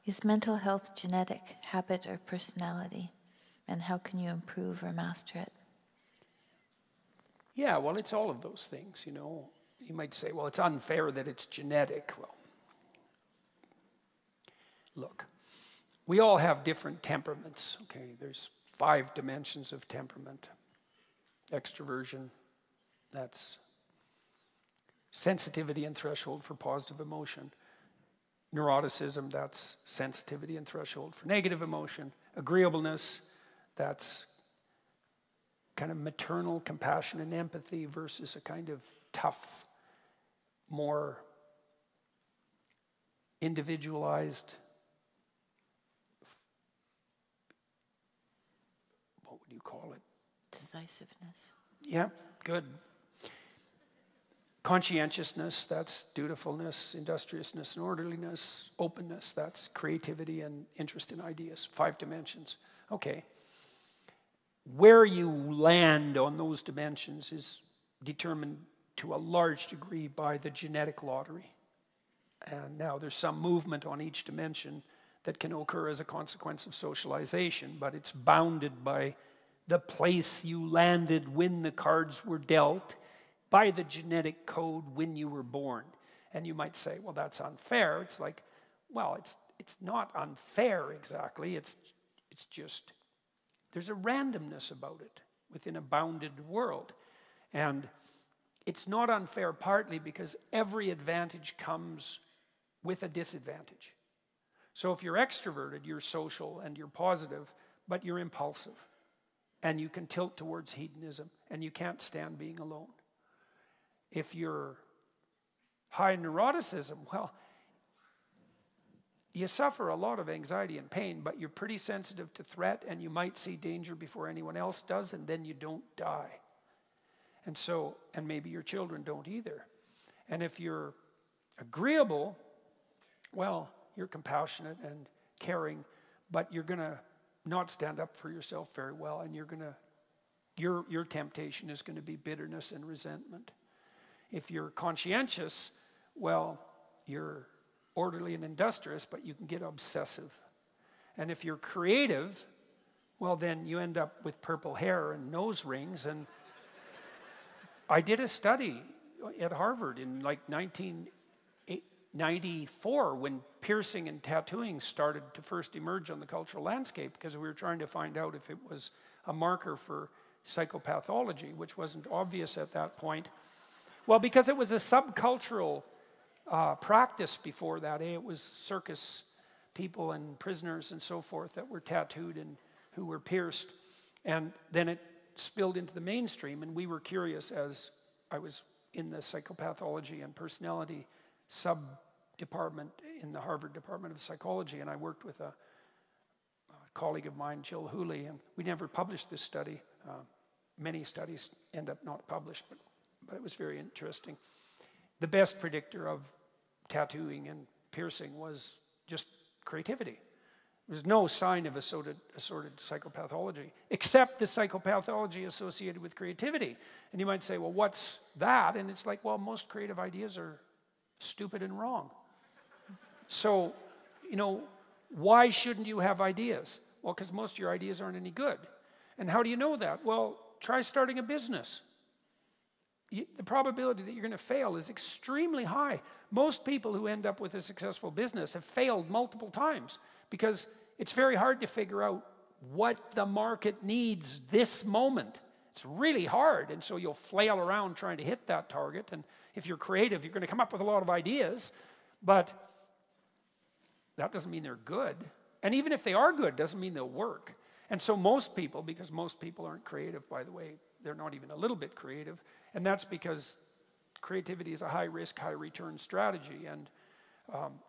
Is mental health genetic, habit, or personality? And how can you improve or master it? Yeah, well, it's all of those things, you know. You might say, well, it's unfair that it's genetic. Well, look, we all have different temperaments, okay? There's 5 dimensions of temperament. Extroversion, that's sensitivity and threshold for positive emotion. Neuroticism, that's sensitivity and threshold for negative emotion. Agreeableness, that's kind of maternal compassion and empathy versus a kind of tough, more individualized, what would you call it? Decisiveness. Yeah, good. Conscientiousness, that's dutifulness, industriousness and orderliness. Openness, that's creativity and interest in ideas. 5 dimensions. Okay. Where you land on those dimensions is determined to a large degree by the genetic lottery. And now there's some movement on each dimension that can occur as a consequence of socialization, but it's bounded by the place you landed when the cards were dealt, by the genetic code when you were born. And you might say, well, that's unfair. It's like, well, it's not unfair exactly. It's just, there's a randomness about it within a bounded world. And it's not unfair partly because every advantage comes with a disadvantage. So if you're extroverted, you're social and you're positive, but you're impulsive. And you can tilt towards hedonism and you can't stand being alone. If you're high neuroticism, well, you suffer a lot of anxiety and pain, but you're pretty sensitive to threat and you might see danger before anyone else does, and then you don't die. And so, and maybe your children don't either. And if you're agreeable, well, you're compassionate and caring, but you're going to not stand up for yourself very well, and you're going to, your temptation is going to be bitterness and resentment. If you're conscientious, well, you're orderly and industrious, but you can get obsessive. And if you're creative, well, then you end up with purple hair and nose rings. And I did a study at Harvard in like 1994 when piercing and tattooing started to first emerge on the cultural landscape, because we were trying to find out if it was a marker for psychopathology, which wasn't obvious at that point. Well, because it was a subcultural practice before that. It was circus people and prisoners and so forth that were tattooed and who were pierced. And then it spilled into the mainstream, and we were curious, as I was in the psychopathology and personality sub-department in the Harvard Department of Psychology, and I worked with a colleague of mine, Jill Hooley, and we never published this study. Many studies end up not published, but it was very interesting. The best predictor of tattooing and piercing was just creativity. There's no sign of assorted psychopathology, except the psychopathology associated with creativity. And you might say, well, what's that? And it's like, well, most creative ideas are stupid and wrong. So, you know, why shouldn't you have ideas? Well, because most of your ideas aren't any good. And how do you know that? Well, try starting a business. The probability that you're going to fail is extremely high. Most people who end up with a successful business have failed multiple times because it's very hard to figure out what the market needs this moment. It's really hard, and so you'll flail around trying to hit that target. And if you're creative, you're going to come up with a lot of ideas, but that doesn't mean they're good. And even if they are good, doesn't mean they'll work. And so most people, because most people aren't creative, by the way, they're not even a little bit creative, and that's because creativity is a high-risk, high-return strategy. And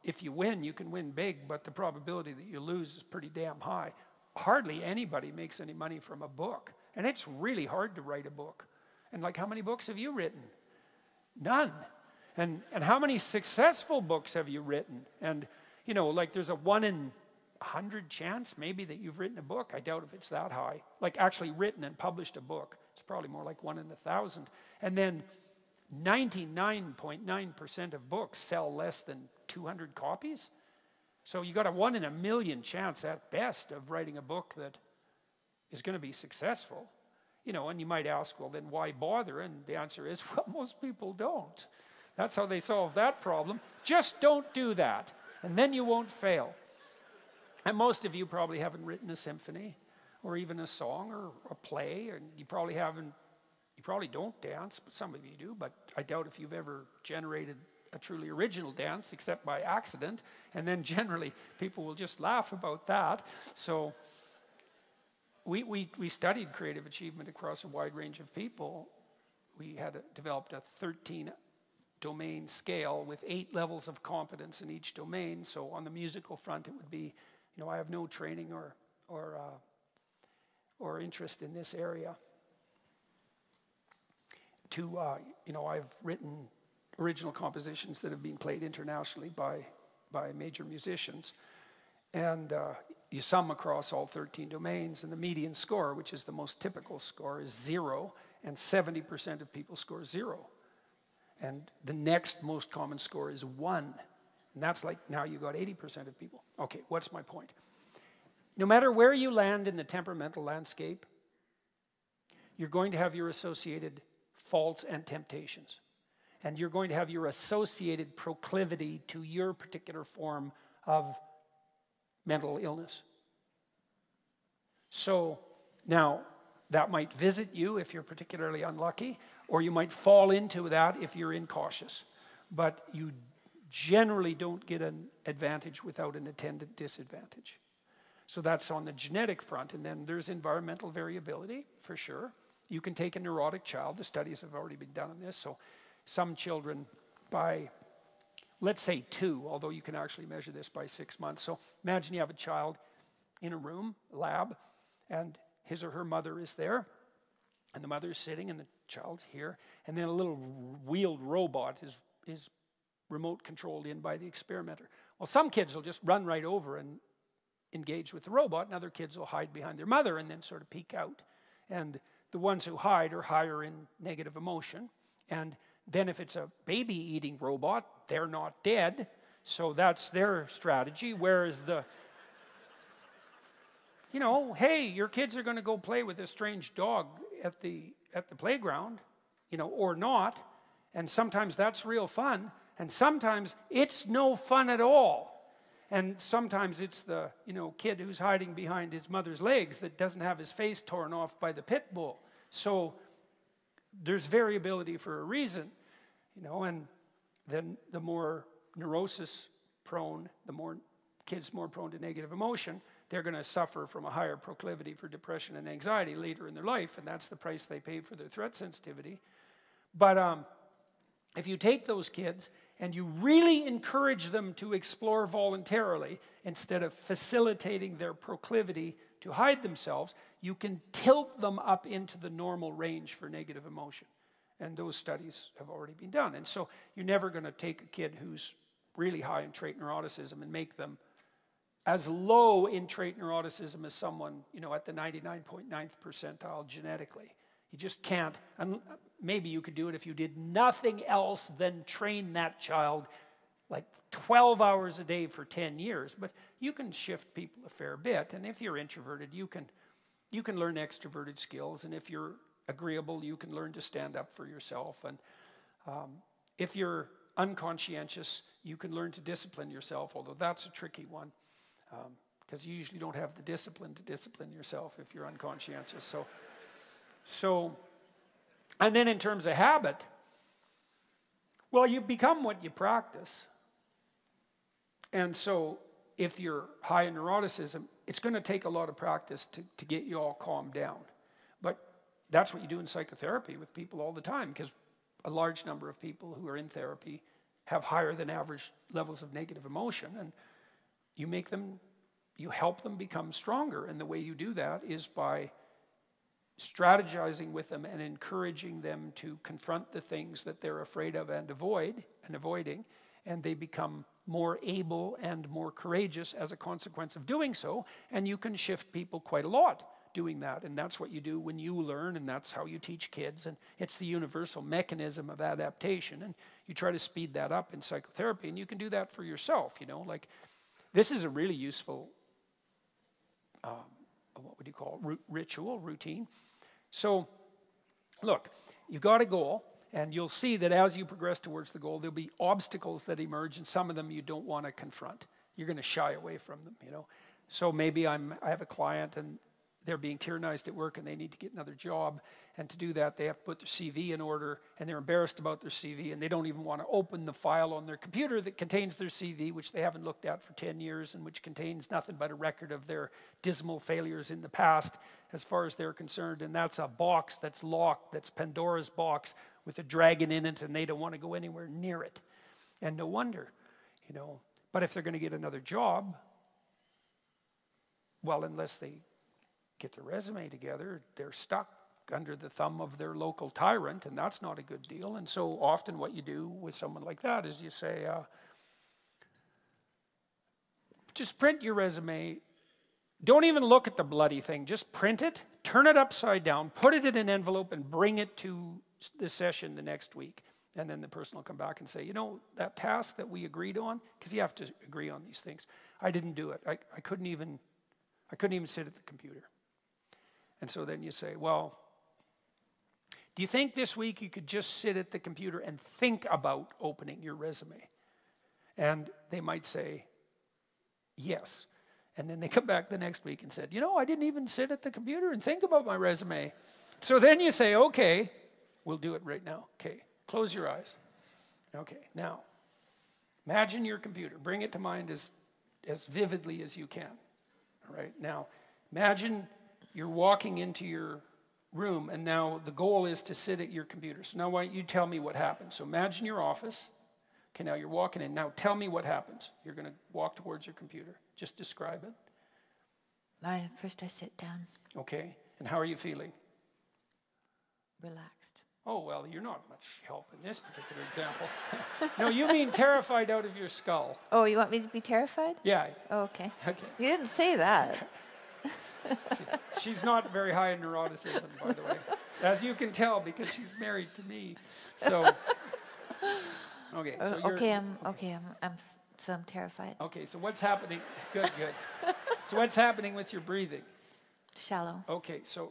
if you win, you can win big, but the probability that you lose is pretty damn high. Hardly anybody makes any money from a book. And it's really hard to write a book. And like, how many books have you written? None. And how many successful books have you written? And, you know, like there's a 1 in 100 chance maybe that you've written a book. I doubt if it's that high. Like actually written and published a book. It's probably more like 1 in 1,000. And then 99.9% of books sell less than 200 copies. So you got a 1 in a million chance at best of writing a book that is going to be successful. You know, and you might ask, well, then why bother? And the answer is, well, most people don't. That's how they solve that problem. Just don't do that, and then you won't fail. And most of you probably haven't written a symphony or even a song or a play, and you probably don't dance, but some of you do, but I doubt if you've ever generated a truly original dance except by accident, and then generally people will just laugh about that. So we studied creative achievement across a wide range of people. We had developed a 13 domain scale with 8 levels of competence in each domain. So on the musical front, it would be, you know, I have no training or interest in this area. You know, I've written original compositions that have been played internationally by major musicians, and you sum across all 13 domains, and the median score, which is the most typical score, is 0, and 70% of people score 0. And the next most common score is 1. And that's like, now you got 80% of people. Okay, what's my point? No matter where you land in the temperamental landscape, you're going to have your associated faults and temptations. And you're going to have your associated proclivity to your particular form of mental illness. So now, that might visit you if you're particularly unlucky, or you might fall into that if you're incautious. But you generally don't get an advantage without an attendant disadvantage. So that's on the genetic front, and then there's environmental variability, for sure. You can take a neurotic child. The studies have already been done on this. So some children by, let's say 2, although you can actually measure this by 6 months. So imagine you have a child in a room, a lab, and his or her mother is there, and the mother is sitting, and the child's here, and then a little wheeled robot is remote controlled in by the experimenter. Well, some kids will just run right over and engage with the robot, and other kids will hide behind their mother and then sort of peek out. And the ones who hide are higher in negative emotion. And then if it's a baby-eating robot, they're not dead, so that's their strategy. Whereas you know, hey, your kids are going to go play with a strange dog at the playground, you know, or not. And sometimes that's real fun, and sometimes it's no fun at all. And sometimes it's the, you know, kid who's hiding behind his mother's legs that doesn't have his face torn off by the pit bull. So there's variability for a reason, you know, and then the more neurosis prone, the more kids more prone to negative emotion, they're going to suffer from a higher proclivity for depression and anxiety later in their life, and that's the price they pay for their threat sensitivity. But if you take those kids and you really encourage them to explore voluntarily instead of facilitating their proclivity to hide themselves, you can tilt them up into the normal range for negative emotion. And those studies have already been done. And so you're never going to take a kid who's really high in trait neuroticism and make them as low in trait neuroticism as someone, you know, at the 99.9th percentile genetically. You just can't. And maybe you could do it if you did nothing else than train that child like 12 hours a day for 10 years. But you can shift people a fair bit. And if you're introverted, you can learn extroverted skills. And if you're agreeable, you can learn to stand up for yourself. And if you're unconscientious, you can learn to discipline yourself, although that's a tricky one. Because you usually don't have the discipline to discipline yourself if you're unconscientious. So, and then in terms of habit, well, you become what you practice. And so if you're high in neuroticism, it's going to take a lot of practice to get you all calmed down. But that's what you do in psychotherapy with people all the time, because a large number of people who are in therapy have higher than average levels of negative emotion, and you help them become stronger. And the way you do that is by strategizing with them and encouraging them to confront the things that they're afraid of and avoiding, and they become more able and more courageous as a consequence of doing so. And you can shift people quite a lot doing that, and that's what you do when you learn, and that's how you teach kids, and it's the universal mechanism of adaptation. And you try to speed that up in psychotherapy, and you can do that for yourself, you know, like This is a really useful, what would you call it, ritual, routine. So, look, you've got a goal, and you'll see that as you progress towards the goal, there'll be obstacles that emerge, and some of them you don't want to confront. You're going to shy away from them, you know. So maybe I have a client, and they're being tyrannized at work, and they need to get another job. And to do that, they have to put their CV in order, and they're embarrassed about their CV, and they don't even want to open the file on their computer that contains their CV, which they haven't looked at for 10 years, and which contains nothing but a record of their dismal failures in the past, as far as they're concerned. And that's a box that's locked, that's Pandora's box, with a dragon in it, and they don't want to go anywhere near it. And no wonder, you know. But if they're going to get another job, well, unless they get their resume together, they're stuck under the thumb of their local tyrant, and that's not a good deal. And so often what you do with someone like that is you say, just print your resume. Don't even look at the bloody thing. Just print it, turn it upside down, put it in an envelope, and bring it to the session the next week. And then the person will come back and say, you know, that task that we agreed on, because you have to agree on these things, I didn't do it. I couldn't even sit at the computer. And so then you say, well, do you think this week you could just sit at the computer and think about opening your resume? And they might say, yes. And then they come back the next week and said, you know, I didn't even sit at the computer and think about my resume. So then you say, okay, we'll do it right now. Okay, close your eyes. Okay, now, imagine your computer. Bring it to mind as vividly as you can. All right, now, imagine you're walking into your room, and now the goal is to sit at your computer. So now why don't you tell me what happens? So imagine your office. Okay, now you're walking in. Now tell me what happens. You're going to walk towards your computer. Just describe it. First I sit down. Okay, and how are you feeling? Relaxed. Oh, well, you're not much help in this particular example. No, you mean terrified out of your skull. Oh, you want me to be terrified? Yeah. Oh, okay. Okay. You didn't say that. She's not very high in neuroticism, by the way, as you can tell because she's married to me. So, okay. So I'm terrified. Okay. So what's happening? Good. So what's happening with your breathing? Shallow. Okay. So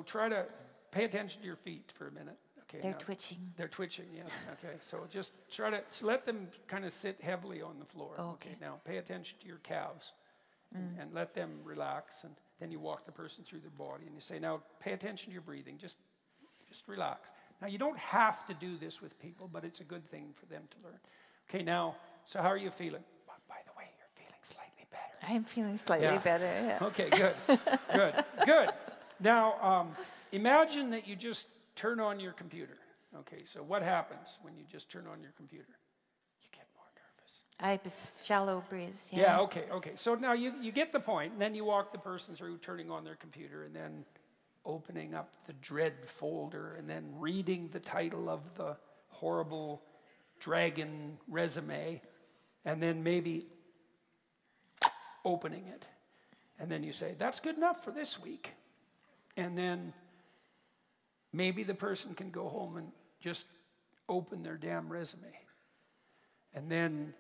try to pay attention to your feet for a minute. Okay. They're twitching. They're twitching. Yes. Okay. So just try to let them kind of sit heavily on the floor. Oh, okay. Now pay attention to your calves. And let them relax, and then you walk the person through their body, and you say, now pay attention to your breathing, just relax. Now you don't have to do this with people, but it's a good thing for them to learn. Okay, now, so how are you feeling? By the way, you're feeling slightly better. I am feeling slightly better, yeah. Okay, good. Now, imagine that you just turn on your computer. Okay, so what happens when you just turn on your computer? I shallow breathe. Yeah, okay. So now you get the point, and then you walk the person through turning on their computer and then opening up the dread folder and then reading the title of the horrible dragon resume and then maybe opening it. And then you say, that's good enough for this week. And then maybe the person can go home and just open their damn resume. And then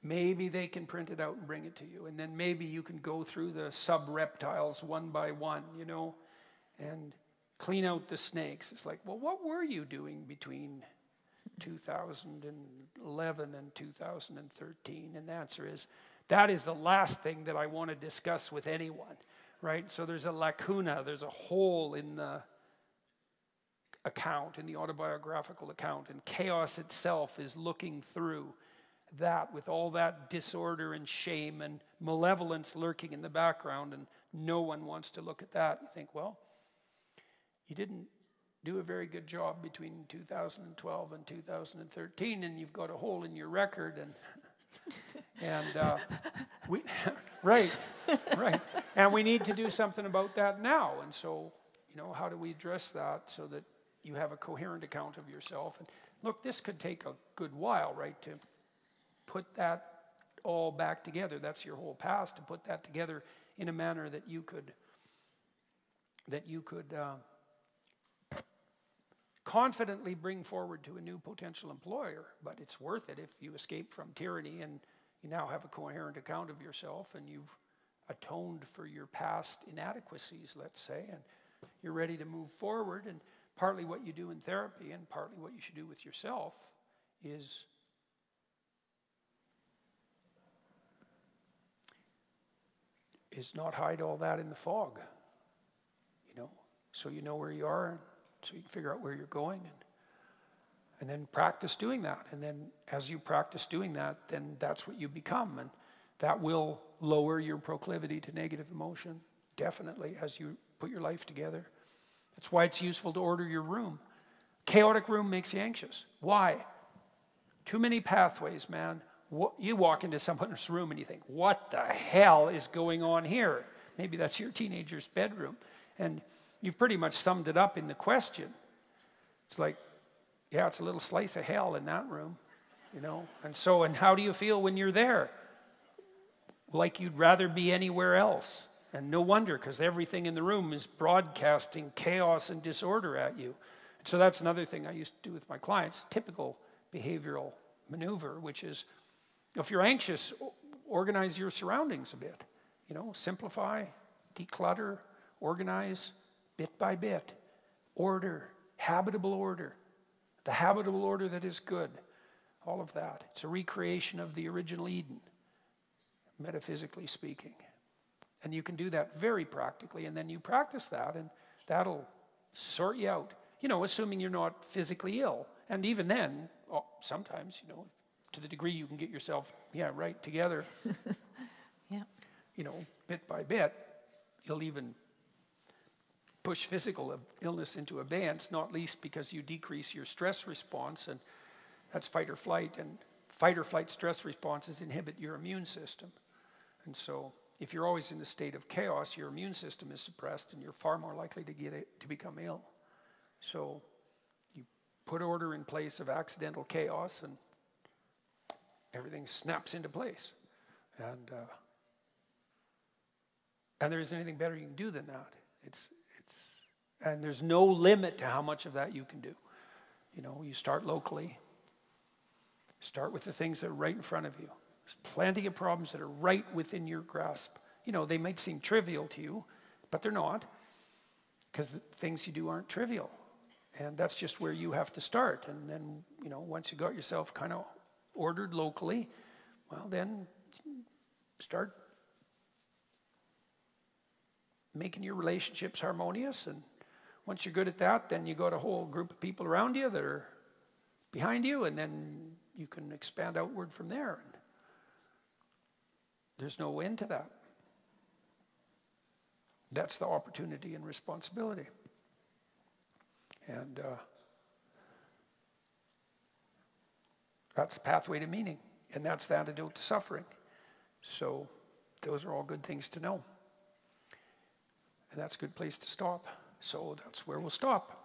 maybe they can print it out and bring it to you. And then maybe you can go through the sub-reptiles one by one, you know, and clean out the snakes. It's like, well, what were you doing between 2011 and 2013? And the answer is, that is the last thing that I want to discuss with anyone, right? So there's a lacuna, there's a hole in the account, in the autobiographical account, and chaos itself is looking through that with all that disorder and shame and malevolence lurking in the background, and no one wants to look at that. You think, well, you didn't do a very good job between 2012 and 2013, and you've got a hole in your record, and right, and we need to do something about that now. And so, you know, how do we address that so that you have a coherent account of yourself? And look, this could take a good while, right, to put that all back together. That's your whole past, to put that together in a manner that you could confidently bring forward to a new potential employer, but it's worth it if you escape from tyranny and you now have a coherent account of yourself and you've atoned for your past inadequacies, let's say, and you're ready to move forward. And partly what you do in therapy and partly what you should do with yourself is not hide all that in the fog, so you know where you are and so you can figure out where you're going, and then practice doing that. And then as you practice doing that, then that's what you become, and that will lower your proclivity to negative emotion, definitely, as you put your life together. That's why it's useful to order your room. Chaotic room makes you anxious. Why? Too many pathways, man. You walk into someone's room and you think, what the hell is going on here? Maybe that's your teenager's bedroom. And you've pretty much summed it up in the question. It's like, yeah, it's a little slice of hell in that room, And how do you feel when you're there? Like you'd rather be anywhere else. And no wonder, because everything in the room is broadcasting chaos and disorder at you. And so that's another thing I used to do with my clients, typical behavioral maneuver, which is, if you're anxious, organize your surroundings a bit. Simplify, declutter, organize bit by bit. Order, habitable order. The habitable order that is good. All of that. It's a recreation of the original Eden, metaphysically speaking. And you can do that very practically, and then you practice that, and that'll sort you out. Assuming you're not physically ill. And even then, sometimes, to the degree you can get yourself, right together, yeah. Bit by bit, you'll even push physical illness into abeyance, not least because you decrease your stress response, and that's fight or flight, and fight or flight stress responses inhibit your immune system. And so if you're always in a state of chaos, your immune system is suppressed and you're far more likely to become ill. So you put order in place of accidental chaos and everything snaps into place. And there isn't anything better you can do than that. And there's no limit to how much of that you can do. You start locally. Start with the things that are right in front of you. There's plenty of problems that are right within your grasp. They might seem trivial to you, but they're not, because the things you do aren't trivial. And that's just where you have to start. And then, once you got yourself kind of ordered locally, well, then start making your relationships harmonious. And once you're good at that, then you got a whole group of people around you that are behind you, and then you can expand outward from there. And there's no end to that. That's the opportunity and responsibility. And that's the pathway to meaning. And that's the antidote to suffering. So those are all good things to know. And that's a good place to stop. So that's where we'll stop.